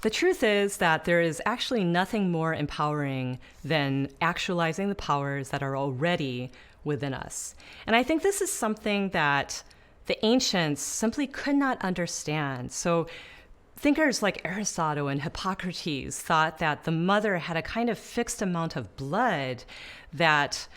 The truth is that there is actually nothing more empowering than actualizing the powers that are already within us. And I think this is something that the ancients simply could not understand. So thinkers like Aristotle and Hippocrates thought that the mother had a kind of fixed amount of blood that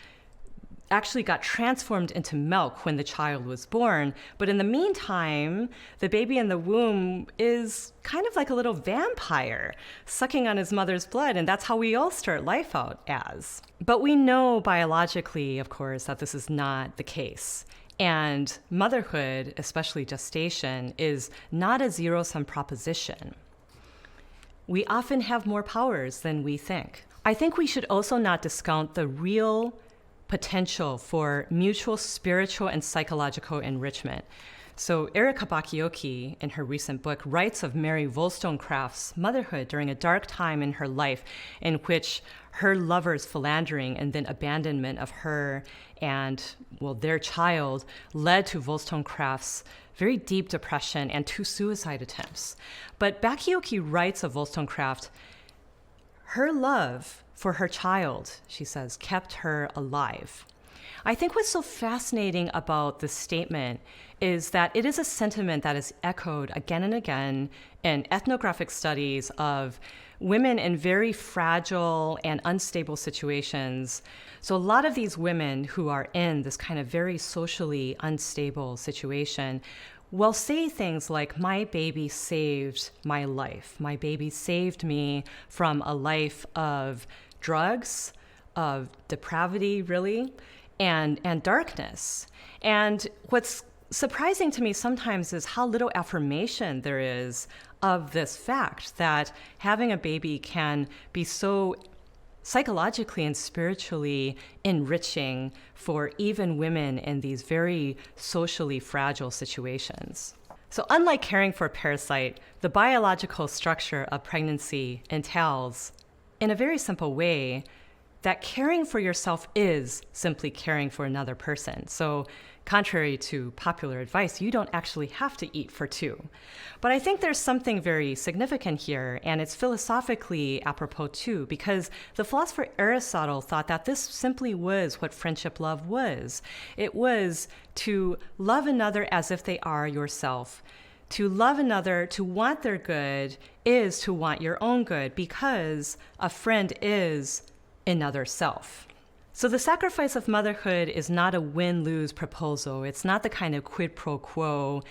actually got transformed into milk when the child was born. But in the meantime, the baby in the womb is kind of like a little vampire sucking on his mother's blood, and that's how we all start life out as. But we know biologically, of course, that this is not the case. And motherhood, especially gestation, is not a zero-sum proposition. We often have more powers than we think. I think we should also not discount the real potential for mutual spiritual and psychological enrichment. So Erika Bakioki, in her recent book, writes of Mary Wollstonecraft's motherhood during a dark time in her life in which her lover's philandering and then abandonment of her and, well, their child led to Wollstonecraft's very deep depression and 2 suicide attempts. But Bakioki writes of Wollstonecraft, her love for her child, she says, kept her alive. I think what's so fascinating about this statement is that it is a sentiment that is echoed again and again in ethnographic studies of women in very fragile and unstable situations. So a lot of these women who are in this kind of very socially unstable situation will say things like, my baby saved my life. My baby saved me from a life of drugs, of depravity, really, and darkness. And what's surprising to me sometimes is how little affirmation there is of this fact that having a baby can be so psychologically and spiritually enriching for even women in these very socially fragile situations. So unlike caring for a parasite, the biological structure of pregnancy entails, in a very simple way, that caring for yourself is simply caring for another person. So contrary to popular advice, you don't actually have to eat for 2. But I think there's something very significant here, and it's philosophically apropos too, because the philosopher Aristotle thought that this simply was what friendship love was. It was to love another as if they are yourself. To love another, to want their good, is to want your own good, because a friend is another self. So the sacrifice of motherhood is not a win-lose proposal. It's not the kind of quid pro quo,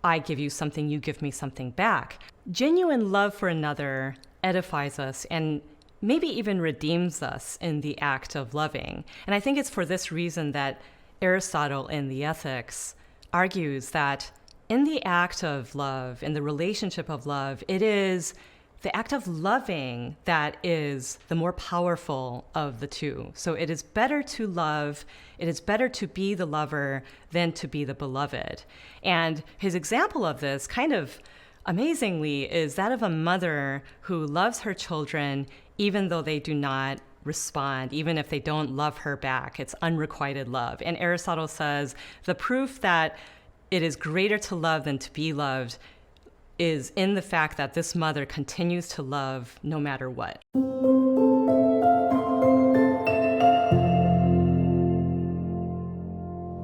I give you something, you give me something back. Genuine love for another edifies us and maybe even redeems us in the act of loving. And I think it's for this reason that Aristotle in the Ethics argues that in the act of love, in the relationship of love, it is the act of loving that is the more powerful of the two. So it is better to love, it is better to be the lover than to be the beloved. And his example of this, kind of amazingly, is that of a mother who loves her children even though they do not respond, even if they don't love her back. It's unrequited love. And Aristotle says the proof that it is greater to love than to be loved is in the fact that this mother continues to love no matter what.